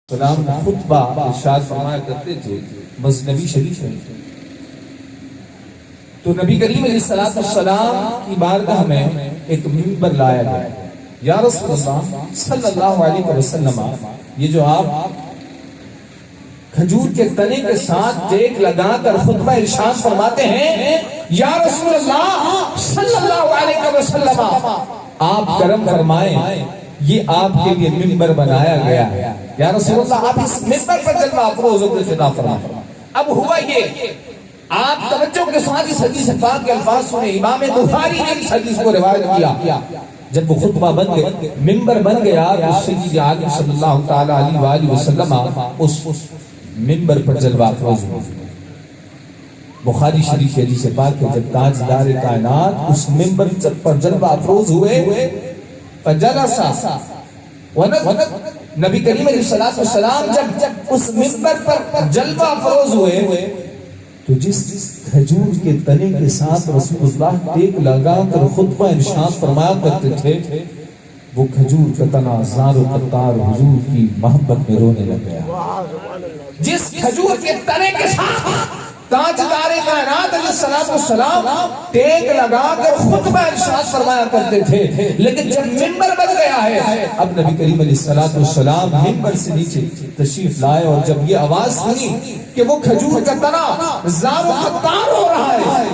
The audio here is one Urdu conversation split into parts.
سلام خطبہ ارشاد فرمایا کرتے تھے مزنوی شریف میں. تو نبی کریم علیہ السلام کی بارگاہ میں ایک منبر لایا گیا. یا رسول اللہ صلی اللہ علیہ وسلم، یہ جو آپ کھجور کے تنے کے ساتھ ٹیک لگا کر خطبہ ارشاد فرماتے ہیں، یا رسول اللہ صلی اللہ علیہ وسلم آپ کرم فرمائیں، یہ آپ کے لیے منبر بنایا گیا ہے. یا رسول اللہ آپ اس منبر پر جلوہ افروز ہو کر خطاب فرمائیں. اب ہوا یہ، آپ توجہ کے ساتھ اس حدیث پاک کے الفاظ سنیں. امام بخاری نے اس حدیث کو روایت کیا. جب وہ خطبہ بن گیا، منبر بن گیا، تو سید عالم صلی اللہ تعالی علیہ وآلہ وسلم اس منبر پر جلوہ افروز ہوئے. بخاری شریف حدیث پاک کے جب تاجدار کائنات اس منبر پر جلوہ افروز ہوئے، فجلسا نبی کریم علیہ السلام جب اس منبر پر جلوہ افروز ہوئے، تو جس کھجور کے تنے کے ساتھ رسول اللہ ٹیک لگا کر خطبہ ارشاد فرمایا کرتے تھے، وہ کھجور کا تنا زار و قطار حضور کی محبت میں رونے لگ گیا. جس کھجور کے تنے کے ساتھ تاجدار کائنات علیہ السلام ٹیک لگا کر خطبہ ارشاد فرمایا کرتے تھے، لیکن جب منبر بن گیا ہے، اب نبی کریم علیہ السلام منبر سے نیچے تشریف لائے، اور جب یہ آواز سنی کہ وہ کھجور کا تنا زار و قطار ہو رہا ہے،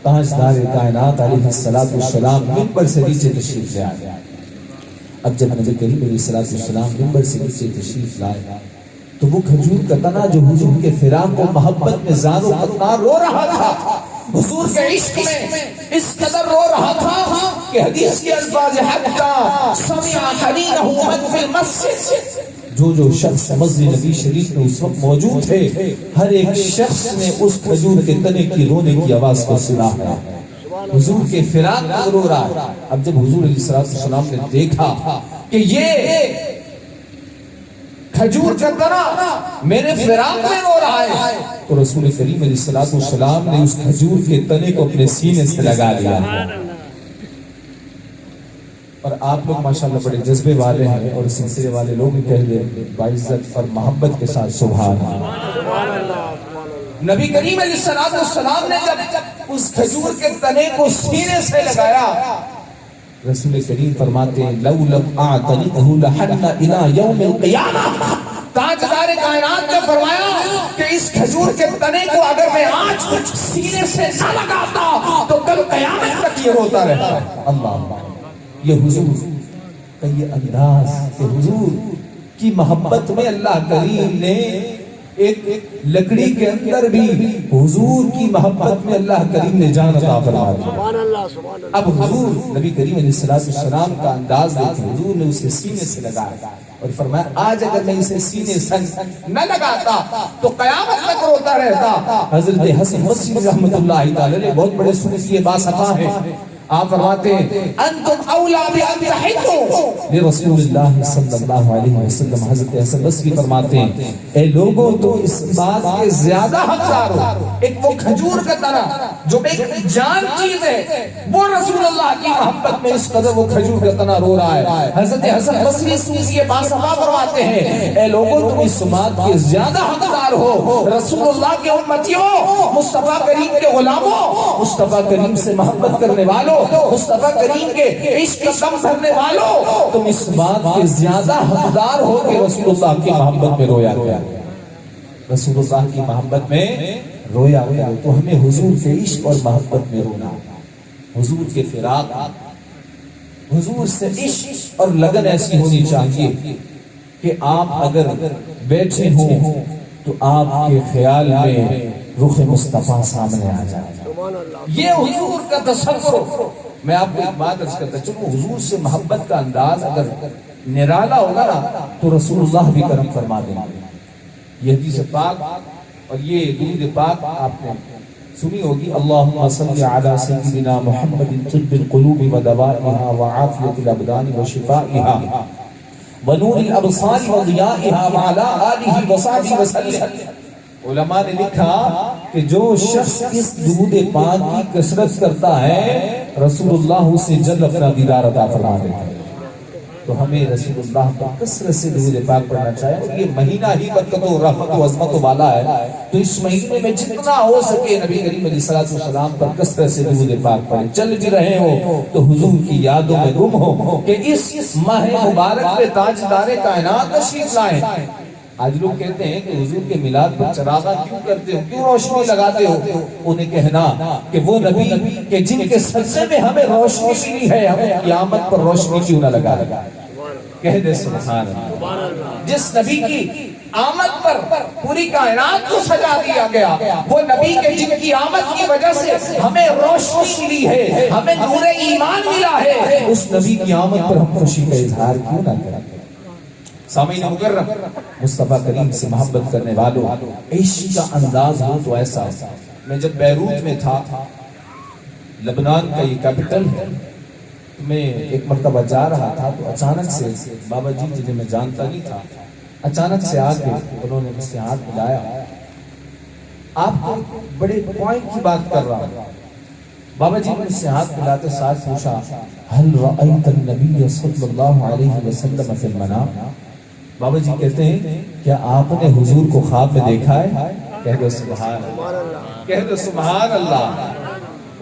تاجدار کائنات علیہ السلام منبر سے نیچے تشریف لے آئے. اب جب نبی کریم علیہ السلام منبر سے نیچے تشریف لائے، تو وہ کھجور کا تنا جو حضور کے فراق و محبت میں زار و قطار رو رہا تھا، حضور کے عشق میں اس قدر رو رہا تھا کہ حدیث کے الفاظ حتیٰ سمع حنینہ من فی المسجد، جو شخص مسجد نبی شریف میں اس وقت موجود تھے، ہر ایک شخص نے اس کھجور کے تنے کی رونے کی آواز کو سنا ہے. حضور کے فراق میں رو رہا ہے. اب جب حضور علیہ السلام نے دیکھا کہ یہ کھجور کا تنا میرے فراق میں رو رہا ہے، تو رسول کریم علیہ السلام نے اس کھجور کے تنے کو اپنے سینے سے لگا لیا. اور آپ لوگ ماشاءاللہ بڑے جذبے والے ہیں، اور سلسلے والے لوگ بھی کہہ دیں باعزت اور محبت کے ساتھ سبحان اللہ. نبی کریم علیہ السلام نے جب اس کھجور کے تنے کو سینے سے لگایا، رسول کریم فرماتے ہیں لَوْ لَمْ أَعْتَنِقْهُ لَحَنَّ إِلَىٰ يَوْمِ الْقِيَامَةِ. تاجدار کائنات نے فرمایا کہ اس کھجور کے تنے کو اگر میں آج سینے سے نہ لگاتا تو کل قیامت تک یہ ہوتا رہتا. اللہ، یہ حضور کا یہ انداز کہ حضور کی محبت میں اللہ کریم نے ایک لکڑی کے اندر بھی حضور کی محبت میں اللہ کریم نے جان عطا فرما دی. اب حضور نبی کریم علیہ السلام کا انداز دیکھیں، حضور نے اسے سینے سے لگایا اور فرمایا آج اگر میں اسے سینے سے نہ لگاتا تو قیامت تک روتا رہتا. حضرت حسن بصری رحمت اللہ تعالی بہت بڑے صوفی باصفا ہیں. آپ فرماتے ہیں انتم اولا بان تحدوا لرسول اللہ صلی اللہ علیہ وسلم. حضرت حسن بصری فرماتے ہیں اے لوگوں تو اس بات کے زیادہ حقدار ہو، ایک وہ کھجور کا تنا جو ایک جان چیز ہے، وہ رسول اللہ کی محبت میں اس قدر وہ کھجور کا تنا رو رہا ہے. حضرت حسن بصری صوفی باصفا فرماتے ہیں اے لوگوں تم اس بات کے زیادہ حقدار ہو، رسول اللہ کے امتیوں، مصطفیٰ کریم کے غلاموں، مصطفیٰ کریم سے محبت کرنے والوں، مصطفیٰ کریم کے عشق کا دم بھرنے والوں، تم اس بات کے زیادہ حقدار ہو کہ رسول اللہ کی محبت میں رویا گیا. رسول اللہ کی محبت میں رویا گیا. تو ہمیں حضور کے عشق اور محبت میں رونا، حضور کے فراق، حضور سے عشق اور لگن ایسی ہونی چاہیے کہ آپ اگر بیٹھے ہوں تو آپ کے خیال میں رخ مصطفیٰ سامنے آ جائے. یہ حضور کا تصور. میں آپ کو ایک بات عرض کرتا چلوں، حضور سے محبت کا انداز اگر نرالا ہوگا نا تو رسول اللہ بھی کرم فرما دیں گے. یہ حدیث پاک اور یہ درود پاک آپ نے سنی ہوگی، اللہم صلی علی سیدنا محمد طب القلوب ودوائها وعافیت الابدان وشفائها ونور الابصار وضیائها وعلی آلہ وصحبہ وسلم. علماء نے لکھا کہ جو شخص اس درود پاک کی کثرت کرتا ہے، رسول اللہ اسے جلد اپنا دیدار عطا فرما دیتا ہے. تو ہمیں رسول اللہ پر کثرت سے درود پاک پڑھنا چاہیے. یہ مہینہ ہی برکت و رحمت و عظمت والا ہے, تو اس مہینے میں جتنا ہو سکے نبی کریم علیہ الصلوۃ والسلام پر کثرت سے درود پاک پڑھیں. چل بھی رہے ہو تو حضور کی یادوں میں گم ہو کہ اس ماہ مبارک میں تاجدار کائنات تشریف لائے. آج لوگ کہتے ہیں کہ حضور کے میلاد پر چراغاں کیوں کرتے ہو, کیوں روشنی لگاتے ہو؟ انہیں کہنا کہ وہ نبی کہ جن کے صدقے میں ہمیں روشنی ملی ہے, ہمیں قیامت پر روشنی کیوں نہ لگا. کہہ دے سبحان اللہ. جس نبی کی آمد پر پوری کائنات کو سجا دیا گیا, وہ نبی کے جن کی آمد کی وجہ سے ہمیں روشنی ملی ہے, ہمیں نور ایمان ملا ہے, اس نبی کی آمد پر ہم خوشی کا اظہار کیوں نہ کریں. سامعین مکرم, مصطفیٰ کریم سے محبت کرنے والوں, عشق کا انداز ہو تو ایسا. میں جب بیروت میں تھا, لبنان کا یہ کیپٹل ہے, میں ایک مرتبہ جا رہا تھا تو اچانک سے بابا جی جنہیں میں جانتا نہیں تھا, اچانک سے آ کے انہوں نے مجھ سے ہاتھ ملایا. آپ کو بڑے پوائنٹ کی بات کر رہا ہوں. بابا جی نے مجھ سے ہاتھ ملاتے ساتھ پوچھا, هل رأيت النبي صلی اللہ علیہ وسلم فی المنام. بابا جی کہتے ہیں کیا آپ نے حضور کو خواب میں دیکھا ہے؟ کہہ دو سبحان اللہ, کہہ دو سبحان اللہ.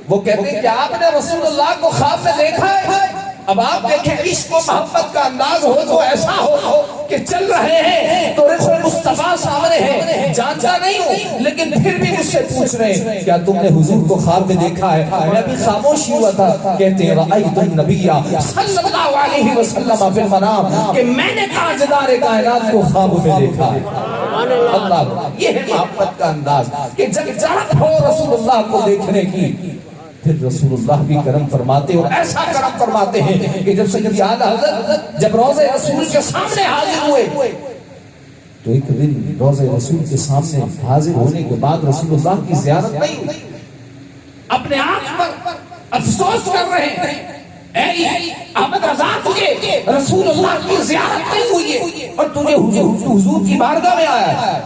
وہ کہتے ہیں کہ آپ نے رسول اللہ کو خواب میں دیکھا ہے. اب آپ دیکھیں عشق و محبت کا انداز ہو تو ایسا ہو کہ چل رہے ہیں تو رسول مصطفیٰ سامنے ہے, جانتا نہیں ہوں لیکن پھر بھی مجھ سے پوچھ رہے ہیں کیا تم نے حضور کو خواب میں دیکھا ہے؟ میں بھی خاموش ہوا تھا. کہتے ہیں رأیت النبی صلی اللہ علیہ وسلم فی المنام, کہ میں نے تاجدار کائنات کو خواب میں دیکھا ہے. اللہ, یہ ہے محبت کا انداز کہ جب چاہت ہو رسول اللہ کو دیکھنے کی, پھر رسول اللہ بھی کرم فرماتے اور ایسا کرم فرماتے ہیں کہ جب سیدی اعلیٰ حضرت جب روضہ رسول کے سامنے حاضر ہوئے تو ایک دن روضہ رسول کے سامنے حاضر ہونے کے بعد رسول اللہ کی زیارت نہیں ہوئی. اپنے آپ پر افسوس کر رہے ہیں, اے احمد رضا تجھے رسول اللہ کی زیارت نہیں ہوئی ہے اور تجھے حضور کی بارگاہ میں آیا ہے.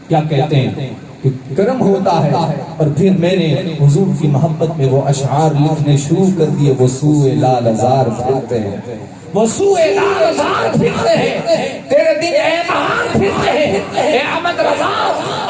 کیا کہتے ہیں کہ کرم ہوتا ہے, اور پھر میں نے حضور کی محبت میں وہ اشعار لکھنے شروع کر دیے. وہ سوئے لال ازار پھرتے ہیں, وہ سوئے لال ازار پھرتے ہیں, تیرے دن اے بہار پھرتے ہیں. اے احمد رضا,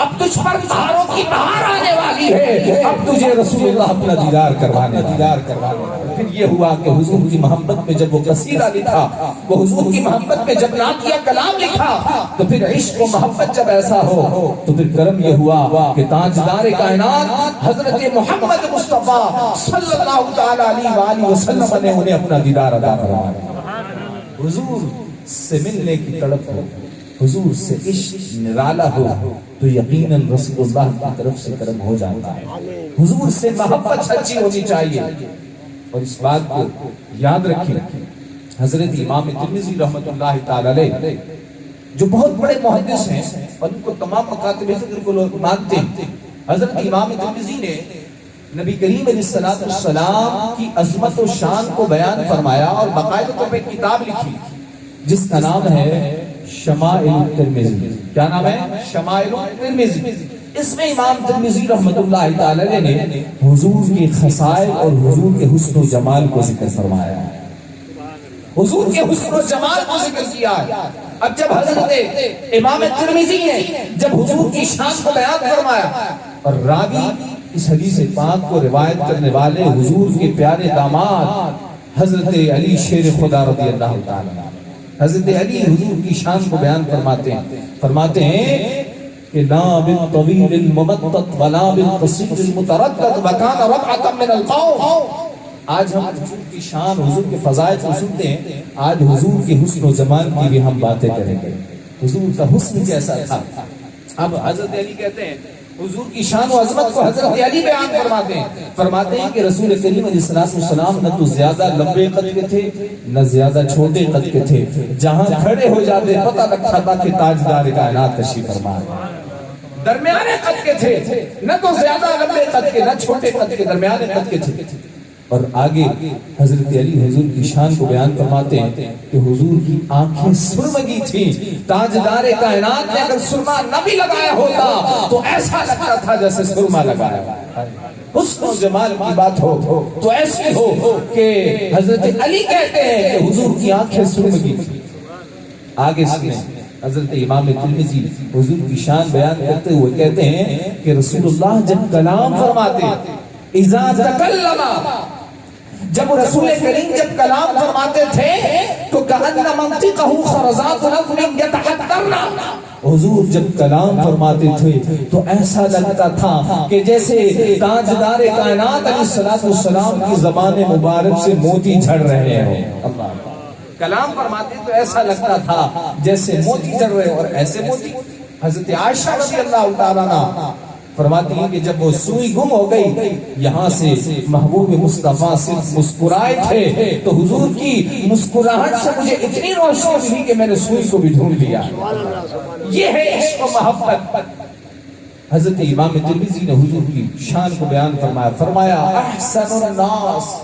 اب تجھ پر بہاروں کی بہار آنے والی ہے, اب تجھے رسول اللہ اپنا دیدار کروانے. پھر یہ ہوا کہ حضور کی محبت میں جب وہ قصیدہ لکھا, وہ حضور کی محبت میں جب نعتیہ کلام لکھا, تو پھر عشق و محبت جب ایسا ہو تو پھر کرم یہ ہوا کہ تاجدار کائنات حضرت محمد مصطفیٰ صلی اللہ تعالی علیہ وآلہ وسلم نے انہیں اپنا دیدار عطا فرمایا. حضور سے ملنے کی تڑپ ہو, حضور سے عشق نرالا ہو تو یقیناً رسول اللہ کی طرف سے کرم ہو جاتا ہے. حضور سے محبت سچی ہونی چاہیے. اور اس بات کو یاد رکھیں, حضرت امام ترمذی رحمۃ اللہ تعالی علیہ جو بہت بڑے محدث ہیں اور ان کو تمام مکاتب فکر کو لوگ مانتے ہیں, حضرت امام ترمذی نے نبی کریم علیہ السلام کی عظمت و شان کو بیان فرمایا اور باقاعدہ طور پہ کتاب لکھی جس کا نام ہے شمائل ترمذی. کیا نام ہے؟ شمائل ترمذی. اس میں امام ترمذی رحمۃ اللہ تعالی نے حضور کے خصائل اور حضور کے حسن و جمال کو ذکر فرمایا ہے. حضور کے حسن و جمال کو ذکر کیا ہے. اب جب حضرت امام ترمذی نے جب حضور کی شان کو بیان فرمایا اور راوی اس حدیث پاک کو روایت کرنے والے حضور کے پیارے داماد حضرت علی شیر خدا رضی اللہ تعالی, حضرت علی حضور کی شان کو بیان فرماتے ہیں کہ لا بالطویل المبتط ولا بالقصیر المتردد وکان ربعۃ من القوم. آج ہم حضور کی شان, حضور کے فضائل کو سنتے ہیں, آج حضور کے حسن و جمال کی بھی ہم باتیں کریں گے. حضور کا حسن کیسا تھا. اب حضرت علی کہتے ہیں حضور کی شان و عظمت کو حضرت علی بیان فرماتے ہیں کہ رسول کریم علیہ السلام نہ تو زیادہ لمبے قد کے تھے نہ زیادہ چھوٹے قد کے تھے. جہاں کھڑے ہو جاتے پتہ لگتا تھا کہ تاجدار کائنات تشریف فرما ہے. درمیانے قد کے تھے, نہ تو زیادہ لمبے قد کے نہ چھوٹے قد کے, درمیانے قد کے تھے. اور آگے حضرت علی حضور کی شان کو بیان فرماتے ہیں کہ حضور کی آنکھیں سرمگی تھیں. تاجدار کائنات نے اگر سرما نہ بھی لگایا ہوتا تو ایسا لگتا تھا جیسے سرما لگایا. حسن و جمال کی بات ہو تو ایسی ہو کہ حضرت علی کہتے ہیں کہ حضور کی آنکھیں سرمگی تھی. آگے سنیں حضرت امام ترمذی حضور کی شان بیان کرتے ہوئے کہتے ہیں کہ رسول اللہ جب کلام فرماتے اذا تکلم، جب رسول کریم جب کلام فرماتے تھے تو کأن منطقہ خرزات نظم یتحدرن، حضور جب کلام فرماتے تھے تو ایسا لگتا تھا کہ جیسے تاجدار کائنات علیہ السلام کی زبان مبارک سے موتی جھڑ رہے ہوں. کلام فرماتے تو ایسا لگتا تھا جیسے موتی جھڑ رہے ہوں. اور ایسے موتی حضرت عائشہ رضی اللہ تعالیٰ عنہ فرماتی ہیں کہ جب وہ سوئی گم ہو گئی، یہاں سے محبوب مصطفیٰ صرف مسکرائے تھے تو حضور کی مسکراہٹ سے مجھے اتنی روشنی ملی کہ میں نے سوئی کو بھی ڈھونڈ لیا. یہ ہے عشق و محبت. حضرت امام ترمذی نے حضور کی شان کو بیان فرمایا احسن الناس،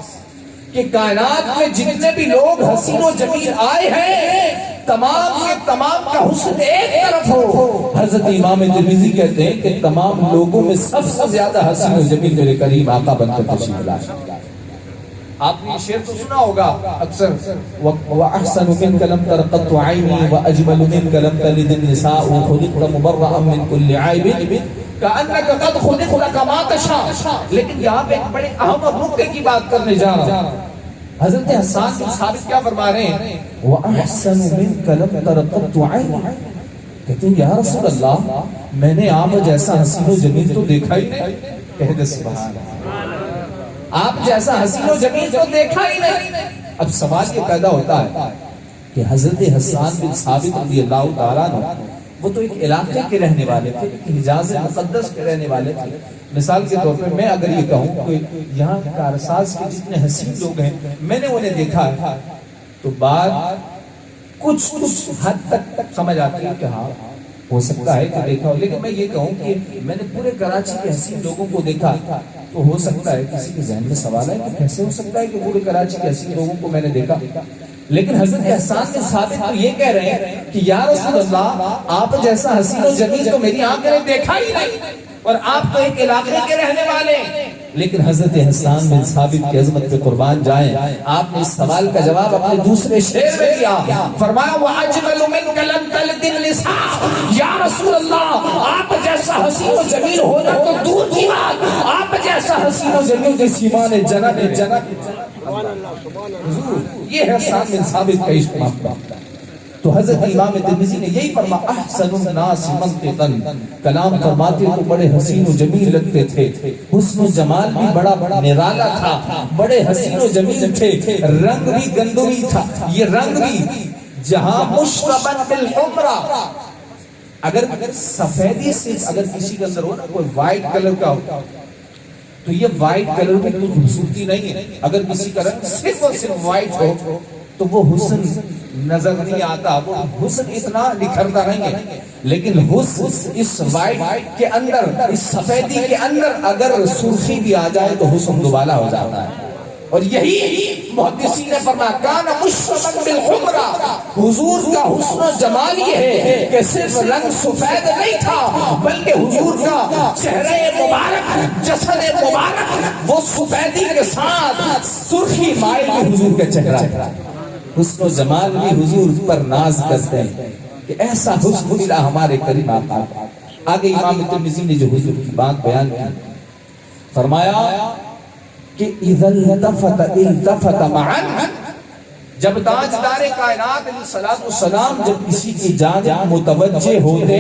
کہ کائنات میں جتنے بھی لوگ حسین و جمیل آئے ہیں تمام کے تمام کا حسن ایک طرف ہو. حضرت امام ترمذی کہتے ہیں کہ تمام لوگوں میں سب سے زیادہ حسین و جمیل میرے کریم آقا بن کر تشریف لائے. آپ نے شعر تو سنا ہوگا اکثر، وَأَحْسَنُ مِنْكَ لَمْ تَرَ قَطُّ عَيْنِي وَأَجْمَلُ مِنْكَ لَمْ تَلِدِ النِّسَاءُ خُلِقْتَ مُبَرَّأً مِنْ كُلِّ عَيْبٍ كَأَنَّكَ قَدْ خُلِقْتَ كَمَا تَشَاءُ. لیکن یہاں پہ ایک بڑے اہم نکتے کی بات کرنے جا رہا ہوں. حضرت حسان بن ثابت کیا فرما رہے ہیں؟ وَأَحْسَنُ مِنْكَ لَمْ تَرَ قَطُّ عَيْنِي، کہتے ہیں یا رسول اللہ میں نے آپ جیسا حسین و جمیل تو دیکھا ہی نہیں. کہہ دے سبحان اللہ، آپ جیسا حسین و جمیل تو دیکھا ہی نہیں. اب سوال یہ پیدا ہوتا ہے کہ حضرت حسان بن ثابت رضی اللہ تعالیٰ عنہ وہ تو ایک علاقے کے رہنے والے تھے، حجاز مقدس کے رہنے والے تھے. مثال کے طور پر میں اگر یہ کہوں کہ یہاں کارساز کے جتنے حسین لوگ ہیں میں نے انہیں دیکھا ہے تو بات کچھ حد تک سمجھ آتی ہے کہ ہاں ہو سکتا ہے کہ دیکھا ہو. لیکن میں یہ کہوں کہ میں نے پورے کراچی کے حسین لوگوں کو دیکھا تو ہو سکتا ہے کسی کے ذہن میں سوال ہے کہ کیسے ہو سکتا ہے کہ پورے کراچی کے حسین لوگوں کو میں نے دیکھا. لیکن حضرت حسان بن ثابت تو یہ کہہ رہے ہیں کہ یا رسول اللہ آپ جیسا حسین و جمیل تو میری آنکھوں نے دیکھا ہی نہیں، اور آپ تو ایک علاقے کے رہنے والے. لیکن حضرت حسان بن ثابت کی عظمت پہ قربان جائیں، آپ نے اس سوال کا جواب اپنے دوسرے شعر میں دیا. فرمایا وَأَجْمَلُ مِنْكَ لَمْ تَلِدِ النِّسَاءُ، یا رسول اللہ آپ جیسا حسین و جمیل ہونا تو دور کی بات، آپ جیسا حسین و جمیل جس ایمان جنت یہ ہے حسان بن ثابت کا عشق محبت. تو حضرت امام ترمذی نے یہی فرمایا احسن الناس منطقا، کلام فرماتے تو بڑے حسین و جمیل لگتے تھے، حسن و جمال بھی بڑا نرالا تھا، بڑے حسین و جمیل تھے، رنگ بھی گندمی تھا. یہ رنگ بھی جہاں مشربا بالحمرا، اگر سفیدی سے اگر کسی کے اندر ہو نا کوئی وائٹ کلر کا ہو تو یہ وائٹ کلر میں کوئی خوبصورتی نہیں ہے. اگر کسی کا رنگ صرف اور صرف وائٹ ہو تو وہ حسن نظر نہیں آتا، وہ حسن اتنا نکھرتا نہیں ہے. لیکن حسن اس وائٹ کے اندر، اس سفیدی کے اندر اگر سرخی بھی آ جائے تو حسن دوبالا ہو جاتا ہے. اور یہی محدثین نے فرمایا کان مشربا بالحمرا، حضور کا حسن و جمال یہ ہے کہ صرف رنگ سفید نہیں تھا بلکہ حضور کا چہرے مبارک، جسد مبارک وہ سفیدی کے ساتھ سرخی مائل بھی حضور کا چہرہ ہے. حسن و جمال بھی حضور پر ناز کرتے ہیں کہ ایسا حسن ملا ہمارے کریم آقا. آگے امام ترمذی نے جو حضور کی بات بیان کی فرمایا کہ اذا التفت معا، جب تاجدار کائنات علیہ السلام جب کسی کی جانب متوجہ ہوتے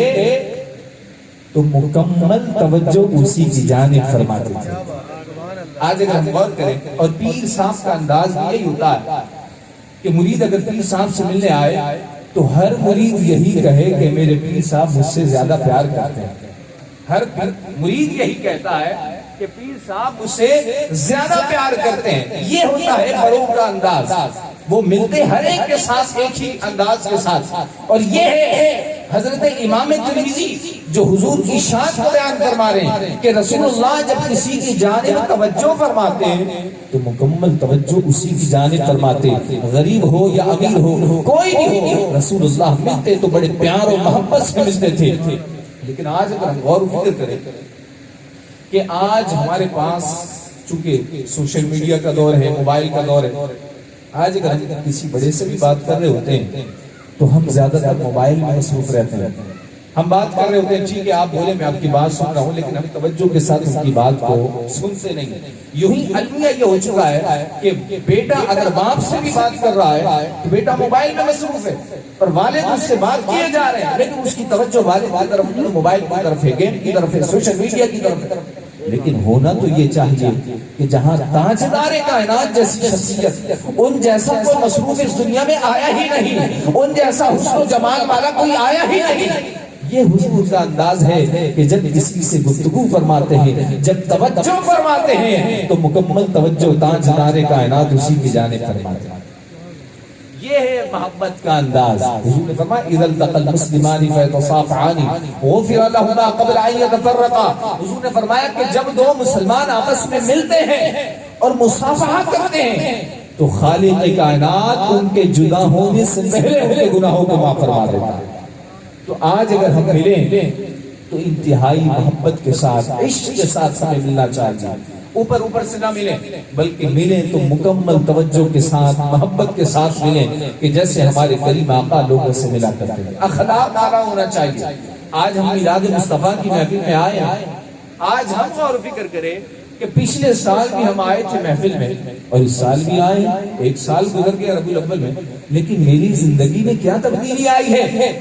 تو مکمل توجہ اسی کی جانب فرماتے تھے. آج اگر ہم غور کریں اور پیر صاحب کا انداز یہی ہوتا ہے کہ مرید اگر پیر صاحب سے ملنے آئے تو ہر مرید یہی کہے کہ میرے پیر صاحب مجھ سے زیادہ پیار کرتے ہیں. ہر مرید یہی کہتا ہے کہ پیر صاحب مجھ سے زیادہ پیار کرتے ہیں. یہ ہوتا ہے بڑوں کا انداز، وہ ملتے ہر ایک کے ساتھ ایک ہی انداز کے ساتھ. اور یہ ہے حضرت امام ترمذی جو حضور کی شان کو بیان فرما رہے ہیں کہ رسول اللہ جب کسی کی جانب توجہ فرماتے ہیں تو مکمل توجہ اسی کی جانب فرماتے، غریب ہو یا امیر ہو کوئی بھی ہو. رسول اللہ ملتے تو بڑے پیار اور محبت سے ملتے تھے. لیکن آج اگر ہم غور و فکر کریں کہ آج ہمارے پاس چونکہ سوشل میڈیا کا دور ہے، موبائل کا دور ہے، آج اگر ہم کسی بڑے سے بھی بات کر رہے ہوتے ہیں تو ہم زیادہ تر موبائل میں مصروف رہتے ہیں. ہم بات کر رہے ہوتے ہیں ٹھیک ہے آپ بولے میں آپ کی بات سن رہا ہوں، لیکن ہم توجہ کے ساتھ ان کی بات کو سنتے نہیں. یوں ہی المیہ یہ ہو چکا ہے کہ بیٹا اگر باپ سے بھی بات کر رہا ہے تو بیٹا موبائل میں مصروف ہے، پر والد اس سے بات کیے جا رہے ہیں لیکن اس کی توجہ والد کی طرف موبائل کی طرف ہے، گیم کی طرف ہے، سوشل میڈیا کی طرف ہے. لیکن ہونا تو یہ چاہیے کہ جہاں تاجدار کائنات جیسی شخصیت، ان جیسا کوئی مصروف اس دنیا میں آیا ہی نہیں، ان جیسا حسن و جمال والا کوئی آیا ہی نہیں. یہ حضور کا انداز ہے کہ جب کسی سے گفتگو فرماتے ہیں، جب توجہ فرماتے ہیں تو مکمل توجہ تاجدار کائنات اسی کی جانب فرماتے ہیں. یہ ہے محبت کا انداز. حضور نے فرمایا اذا التقى المسلمان فيتصافحان غفر لهما قبل ان يتفرقا. حضور نے فرمایا کہ جب دو مسلمان آپس میں ملتے ہیں اور مصافحہ کرتے ہیں تو خالق کائنات ان کے جدا ہونے سے پہلے ان کے گناہوں کو معاف فرما دیتا ہے. تو آج اگر ہم ملیں تو انتہائی محبت کے ساتھ، عشق کے ساتھ ہمیں ملنا چاہیے. اوپر سے نہ ملیں بلکہ ملیں تو مکمل توجہ کے ساتھ، محبت کے ساتھ ملیں کہ جیسے ہمارے کریم آقا لوگوں سے ملا کرتے ہیں. اخلاق اعلیٰ ہونا چاہیے. آج ہم میلاد مصطفیٰ کی محفل میں آئے ہیں. آج ہم غور و فکر کریں کہ پچھلے سال بھی ہم آئے تھے محفل میں اور اس سال بھی آئے، ایک سال گزر گیا ربیع الاول میں، لیکن میری زندگی میں کیا تبدیلی آئی ہے.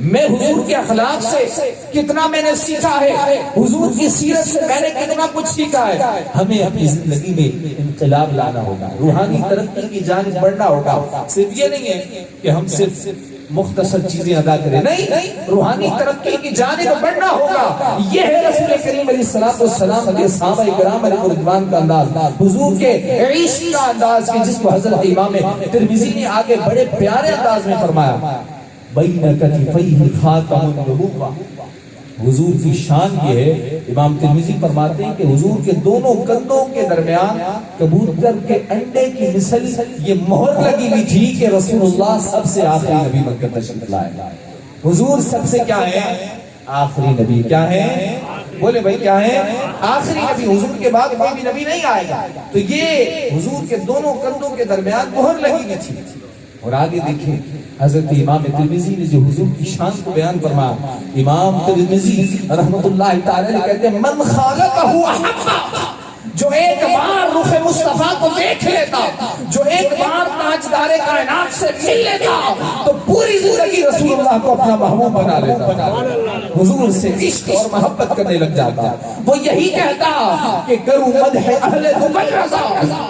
میں حضور کے اخلاق سے کتنا میں نے سیکھا ہے، حضور کی سیرت سے میں نے کتنا کچھ سیکھا ہے. ہمیں اپنی زندگی میں انقلاب لانا ہوگا، روحانی ترقی کی جانب بڑھنا ہوگا. صرف یہ نہیں ہے کہ ہم صرف مختصر چیزیں ادا کریں، نہیں، روحانی ترقی کی جانب بڑھنا ہوگا. یہ ہے رسول کریم علیہ الصلوۃ والسلام کے صحابہ کرام علیہ رضوان کا انداز، حضور کے عشق کا انداز کہ جس کو حضرت امام ترمذی نے آگے بڑے پیارے انداز میں فرمایا بین کتفیہ خاتم النبوہ. حضور کی شان یہ ہے، امام ترمذی فرماتے ہیں کہ حضور کے دونوں کندھوں کے درمیان کبوتر کے انڈے کی مثل یہ مہر لگی ہوئی تھی کہ رسول اللہ سب سے آخری نبی بن کر تشریف لائے. حضور سب سے کیا ہے؟ آخری نبی. کیا ہے؟ بولے بھائی کیا ہے؟ آخری نبی. حضور کے بعد کوئی بھی نبی نہیں آئے گا. تو یہ حضور کے دونوں کندھوں کے درمیان مہر لگی ہوئی تھی. اور آگے دیکھیں حضرت امام ترمذی نے جو حضور کی شان کو بیان فرمایا، امام ترمذی رحمت اللہ تعالی کہتے ہیں من خالقہ احبہ، جو ایک بار رخ مصطفیٰ کو دیکھ لیتا، جو ایک بار تاجدار کائنات سے مل لیتا تو پوری زندگی رسول اللہ کو اپنا محبوب بنا لیتا، حضور سے عشق اور محبت کرنے لگ جاتا. وہ یہی کہتا کہ کروں مدح اہل دبل رضا،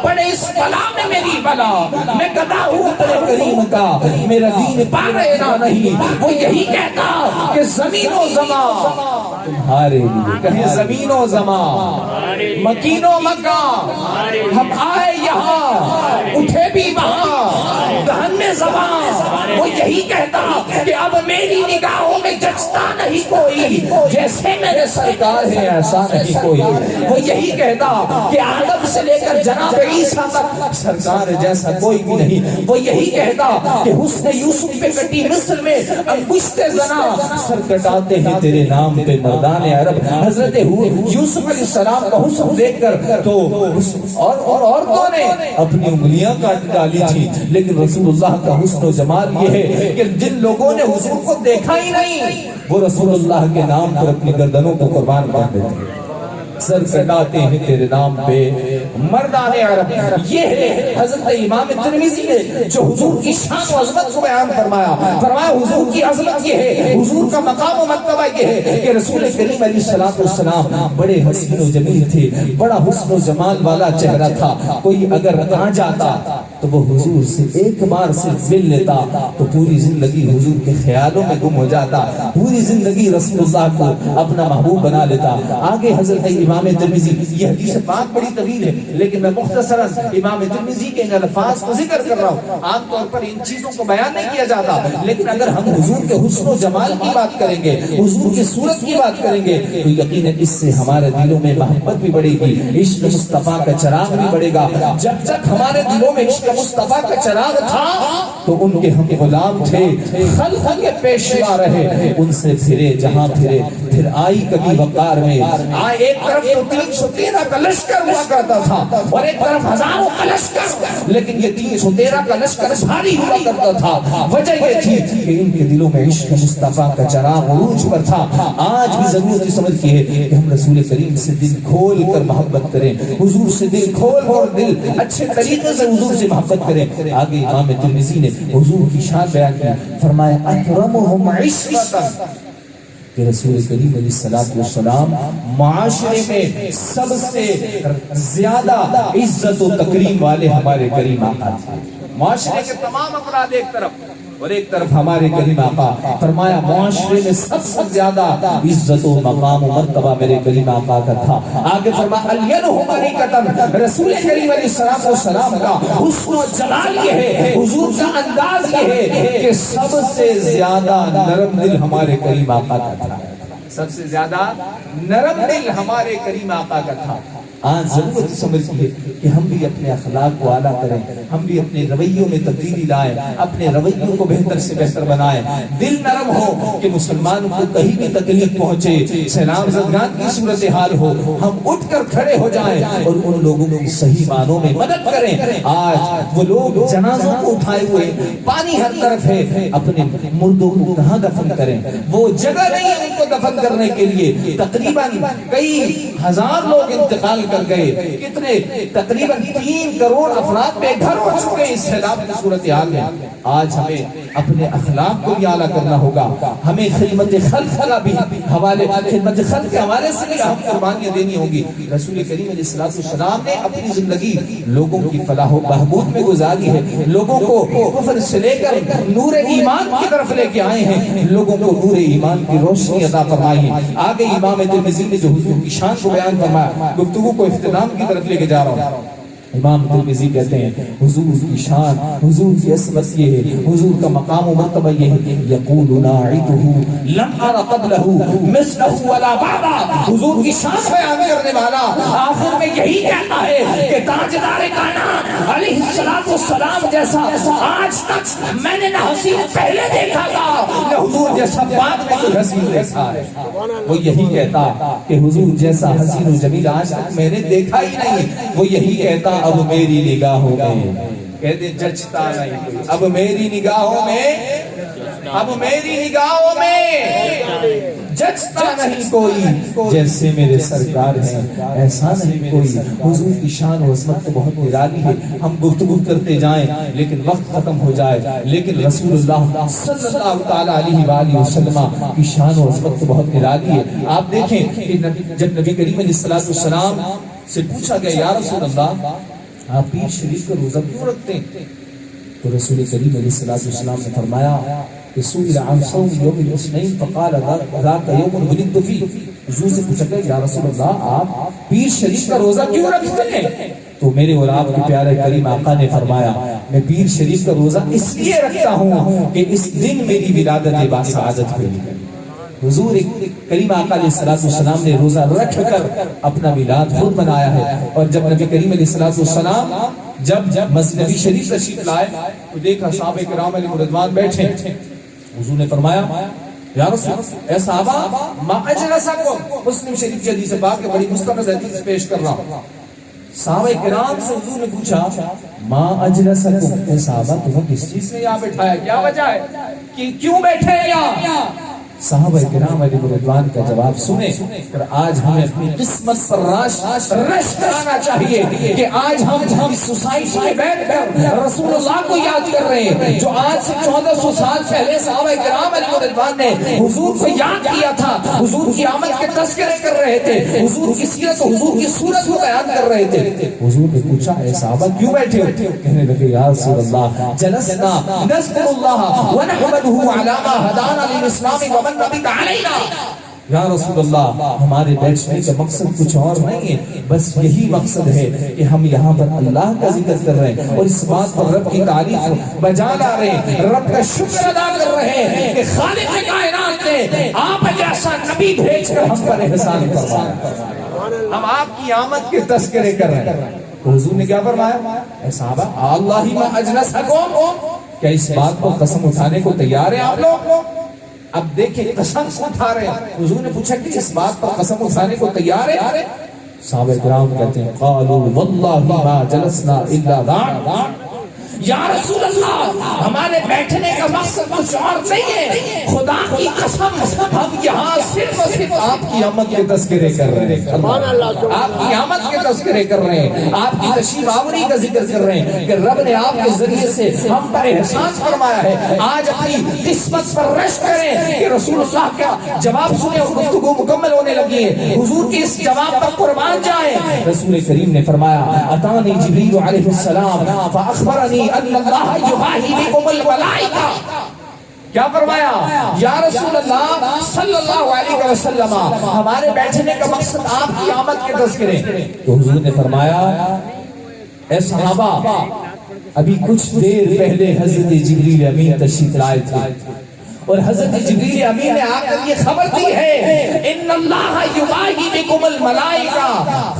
پڑے اس بلا میں میری بلا، میں گدا ہوں تیرے کریم کا، میرا دین پا رہنا نہیں. وہ یہی کہتا کہ زمین و زمان تمہارے لیے، کہیں زمین و زمان، مکین و مکان، ہم آئے یہاں اٹھے بھی وہاں، دہن میں زبان. وہ یہی کہتا کہ اب میری نگاہوں میں جچتا نہیں کوئی، جیسے میرے سرکار ہے ایسا نہیں کوئی. وہ یہی کہتا کہ آدم سے لے کر جناب عیسیٰ تک سرکار جیسا کوئی بھی نہیں. وہ یہی کہتا کہ حسن یوسف پہ کٹی مصر میں انگشت زنا، سر کٹاتے ہیں تیرے نام پہ مردان عرب. حضرت یوسف علیہ السلام کا حسن دیکھ کر تو اور عورتوں نے اپنی انگلیاں کاٹ ڈالی تھی، لیکن رسول اللہ کا حسن و جمال یہ ہے کہ جن لوگوں نے حضور کو دیکھا ہی نہیں وہ رسول اللہ کے نام پر اپنی گردنوں کو قربان کر دیتے ہیں. سر کٹاتے ہیں تیرے نام پہ مردان عرب. یہ ہے حضرت امام ترمذی نے جو حضور کی شان و عظمت کو بیان فرمایا حضور کی عظمت یہ ہے، حضور کا مقام و مرتبہ یہ ہے کہ رسول کریم علیہ السلام بڑے حسین و جمیل تھے، بڑا حسن و جمال والا چہرہ تھا. کوئی اگر آ جاتا تو وہ حضور سے ایک بار صرف مل لیتا تو پوری زندگی حضور کے خیالوں میں گم ہو جاتا، پوری زندگی رسول اللہ کو اپنا محبوب بنا لیتا. آگے حضرت امام ترمذی، یہ حدیث بات بڑی طویل ہے لیکن میں مختصراً امام ترمذی کے ان الفاظ کو ذکر کر رہا ہوں. عام طور پر ان چیزوں کو بیان نہیں کیا جاتا، لیکن اگر ہم حضور کے حسن و جمال کی بات کریں گے، حضور کی صورت کی بات کریں گے تو یقیناً اس سے ہمارے دلوں میں محبت بھی بڑھے گی، عشق مصطفیٰ کا چراغ بھی بڑھے گا. جب تک ہمارے دلوں میں عشق مصطفیٰ کا چراغ تھا تو ان کے ہم غلام تھے، خلق کے پیشوا رہے، ان سے پھرے جہاں پھرے پھر آئی کبھی وقار میں، ایک طرف تو 313 کا لشکر ہوا کرتا تھا اور ایک طرف ہزاروں کا لشکر، لیکن یہ 313 کا لشکر بھاری ہوا کرتا تھا۔ وجہ یہ تھی کہ ان کے دلوں میں عشق مصطفیٰ کا چراغ عروج پر تھا۔ آج بھی ضرورت اس عمل کی ہے کہ ہم رسول کریم سے دل کھول کر محبت کریں، حضور سے دل کھول اور دل اچھے طریقے سے حضور سے محبت کریں۔ آگے امام ترمذی نے حضور کی شان بیان کی، فرمایا اکرمہم عشرۃ، کہ رسول کریم علیہ الصلوۃ والسلام معاشرے میں سب سے زیادہ عزت و تکریم والے ہمارے کریم آقا تھے۔ معاشرے کے تمام افراد ایک طرف اور ایک طرف ہمارے کریم آقا، فرمایا معاشرے میں سب سے زیادہ عزت و مقام و مرتبہ میرے کریم آقا کا تھا۔ آگے فرمایا الینہم عریکۃ، رسول کریم علیہ السلام کا حسن و جلال یہ ہے، حضور کا انداز یہ ہے کہ سب سے زیادہ نرم دل ہمارے کریم آقا کا تھا، سب سے زیادہ نرم دل ہمارے کریم آقا کا تھا۔ آج ضرورت سمجھ ہے کہ ہم بھی اپنے اخلاق کو اعلیٰ کریں، ہم بھی اپنے رویوں میں تبدیلی لائیں، اپنے رویوں کو بہتر سے بہتر بنائیں، دل نرم ہو کہ مسلمان کو کہیں بھی تکلیف پہنچے، سیلاب زدگان کی صورتحال ہو، ہم اٹھ کر کھڑے ہو جائیں اور ان لوگوں کی صحیح معنوں میں مدد کریں۔ آج وہ لوگ جنازوں کو اٹھائے ہوئے، پانی ہر طرف ہے، اپنے مردوں کو کہاں دفن کریں؟ وہ جگہ نہیں ہے ان کو دفن کرنے کے لیے۔ تقریباً کئی ہزار لوگ انتقال کر گئے، کتنے تقریباً 3 کروڑ افراد بے گھر ہو چکے اس سیلاب کی صورتحال میں۔ آج ہمیں اپنے اخلاق کو بھی اعلیٰ کرنا ہوگا، ہمیں خدمت خلق کا بھی حوالے، خدمت خلق کے حوالے سے بھی ہم قربانیاں دینی ہوں گی۔ رسول کریم علیہ السلام نے اپنی زندگی لوگوں کی فلاح و بہبود میں گزاری ہے، لوگوں کو کفر سے لے کر نور ایمان کی طرف لے کے آئے ہیں، لوگوں کو نور ایمان کی روشنی عطا فرمائی ہے۔ آگے امام ترمذی نے جو حضور کی شان کو بیان فرمایا، گفتگو کو اختتام کی طرف لے کے جا رہا ہوں۔ امام ترمذی کہتے ہیں حضور کی شان، حضور کی عظمت یہ ہے، حضور کا مقام و مرتبہ یہ ہے، یقول ناعتہ لم ار قبلہ مثلہ ولا بعدہ، حضور کی شان بیان کرنے والا آخر میں یہی کہتا ہے کہ تاجدار کائنات علیہ السلام جیسا آج تک میں نے نہ حسین پہلے دیکھا تھا نہ حضور جیسا بعد میں کوئی حسین دیکھا ہے۔ وہ یہی کہتا کہ حضور جیسا حسین و جمیل آج تک میں نے دیکھا ہی نہیں، وہ یہی کہتا اب میری نگاہوں میں، کہتے جچتا نہیں کوئی، اب میری نگاہوں میں، اب میری نگاہوں میں جچتا نہیں کوئی جیسے میرے سرکار ہیں، ایسا نہیں کوئی۔ حضور کی شان و عظمت تو بہت نرالی ہے، ہم گفتگو کرتے جائیں لیکن وقت ختم ہو جائے، لیکن رسول اللہ صلی اللہ تعالیٰ علیہ وآلہ وسلم کی شان و عظمت تو بہت نرالی ہے۔ آپ دیکھیں کہ جب نبی کریم علیہ السلام سے پوچھا گیا یا رسول اللہ آپ پیر شریف کا روزہ کیوں رکھتے ہیں؟ تو رسول کریم علیہ السلام نے فرمایا کہ سئل عن صوم یوم الاثنین فقال ذاک یوم ولدت فیہ، حضور سے پوچھا گیا یا رسول اللہ آپ پیر شریف کا روزہ کیوں رکھتے ہیں؟ تو میرے اور آپ کے پیارے کریم آقا نے فرمایا میں پیر شریف کا روزہ اس لیے رکھتا ہوں کہ اس دن میری ولادت باسعادت ہوئی۔ حضور کریم آقا علیہ السلام نے روزہ رکھ کر اپنا میلاد خود منایا ہے۔ اور جب نبی کریم علیہ السلام جب مسجد نبی شریف تشریف لائے تو دیکھا صحابہ کرام علیہ رضوان بیٹھے، حضور نے فرمایا یا رسول اے صحابہ ما اجلسکم، مسلم شریف کی حدیث پاک کے بڑی مستند حدیث پیش کر رہا ہوں۔ صحابہ کرام سے حضور نے پوچھا ما اجلسکم، اے صحابہ تمہیں کس چیز نے یہاں بٹھایا، کیا وجہ ہے کہ کیوں بیٹھے ہیں یہاں؟ صحابہ کرام علیہ رضوان کا جواب سنیں اور آج ہمیں اپنی قسمت پر رش کرانا چاہیے کہ آج ہم اس سوسائٹی میں بیٹھ کر رسول اللہ کو یاد کر رہے ہیں جو آج سے 1400 سال پہلے صحابہ کرام علیہ رضوان نے حضور کو یاد کیا تھا، حضور کی آمد کے تذکرے کر رہے تھے، حضور کی سیرت و حضور کی صورت کو بیان کر رہے تھے۔ حضور نے پوچھا اے صحابہ کیوں بیٹھے ہو؟ کہنے لگے یا رسول اللہ جلسنا نذکر اللہ ونحمدہ علی ما ہدانا للاسلام ومن یا رسول اللہ ہمارے بیٹھنے کا مقصد کچھ اور نہیں ہے، بس یہی مقصد ہے کہ ہم یہاں پر اللہ کا ذکر کر رہے ہیں اور اس بات پر رب کی تعریف بجا لا رہے ہیں، رب کا شکر ادا کر رہے ہیں کہ خالق کائنات نے آپ جیسا نبی بھیج کر ہم پر احسان فرمایا، ہم آپ کی آمد کے تذکرے کر رہے ہیں۔ تو حضور نے کیا فرمایا اے صحابہ اللہم اجلسکم، کیا اس بات کو قسم اٹھانے کو تیار ہیں آپ لوگ اب دیکھیں قسم اٹھا رہے ہیں. حضور نے پوچھا کہ اس بات پر قسم اٹھانے کو تیار ہے؟ صحابہ کرام کہتے ہیں قالوا واللہ ما جلسنا الا ذاک. یا رسول اللہ ہمارے بیٹھنے کا مقصد کچھ اور نہیں ہے، خدا کی قسم ہم یہاں صرف اور صرف آپ کی آمد کے تذکرے کر رہے ہیں. آپ کی آمد کے تذکرے کر رہے ہیں، آپ کی تشریف آوری کا ذکر کر رہے ہیں کہ رب نے آپ کے ذریعے سے ہم پر احسان فرمایا ہے. آج اپنی قسمت پر رشک کریں کہ رسول اللہ کا جواب سنیں اور گفتگو مکمل ہونے لگی ہے. حضور کے اس جواب پر قربان جائیں. رسول کریم نے فرمایا اتانی جبریل علیہ السلام فاخبرنی ان اللہ یباہی بکم الملائکہ. کیا فرمایا؟ یا رسول اللہ صلی اللہ علیہ وسلم ہمارے بیٹھنے کا مقصد آپ کی آمد کے تذکرے. تو حضور نے فرمایا اے صحابہ ابھی کچھ دیر پہلے حضرت جبریل امین تشریف لائے تھے اور حضرت جبریل امین نے آ کر یہ خبر دی ہے ان اللہ یباہی بکم الملائکہ،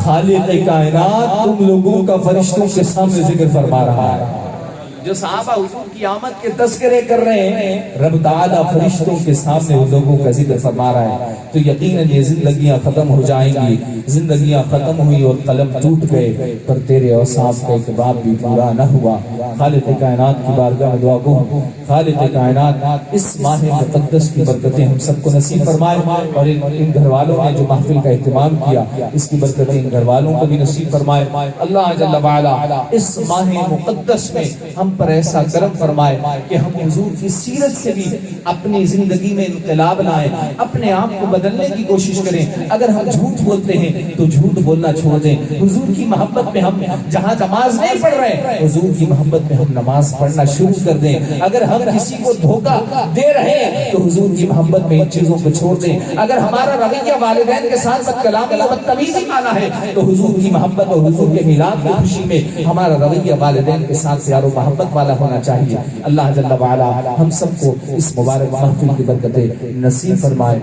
خالق کائنات تم لوگوں کا فرشتوں کے سامنے ذکر فرما رہا ہے. جو صحابہ حضور کی آمد کے تذکرے کر رہے ہیں رب تعالیٰ فرشتوں کے سامنے ان لوگوں کا ذکر فرما رہا ہے. تو یقیناً یہ زندگیاں ختم ہو جائیں گی. زندگیاں ختم ہوئی اور قلم ٹوٹ گئے پر تیرے اوصاف کا ایک باب بھی پورا نہ ہوا. خالق کائنات کی بارگاہ میں دعا گو خالق کائنات اس ماہ مقدس کی برکتیں ہم سب کو نصیب فرمائے اور ان گھر والوں نے جو محفل کا اہتمام کیا اس کی برکتیں ان گھر والوں کو بھی نصیب فرمائے. اللہ جل وعلا اس ماہ مقدس میں ہم پر ایسا کرم فرمائے کہ ہم حضور کی سیرت سے بھی اپنی زندگی میں انقلاب لائیں، اپنے آپ کو بدلنے کی کوشش کریں. اگر ہم جھوٹ بولتے ہیں تو جھوٹ بولنا چھوڑ دیں. حضور کی محبت میں ہم جہاں نماز نہیں پڑھ رہے حضور کی محبت میں ہم نماز پڑھنا شروع کر دیں. اگر ہم کسی کو دھوکہ دے رہے ہیں تو حضور کی محبت میں ان چیزوں کو چھوڑ دیں. اگر ہمارا رویہ والدین کے ساتھ بد کلامی اور بدتمیزی والا ہے تو حضور کی محبت اور حضور کے میلاد کی خوشی میں ہمارا رویہ والدین کے ساتھ پیار و محبت والا ہونا چاہیے. اللہ جل وعلا ہم سب کو اس مبارک محفل کی برکتیں نصیب فرمائے.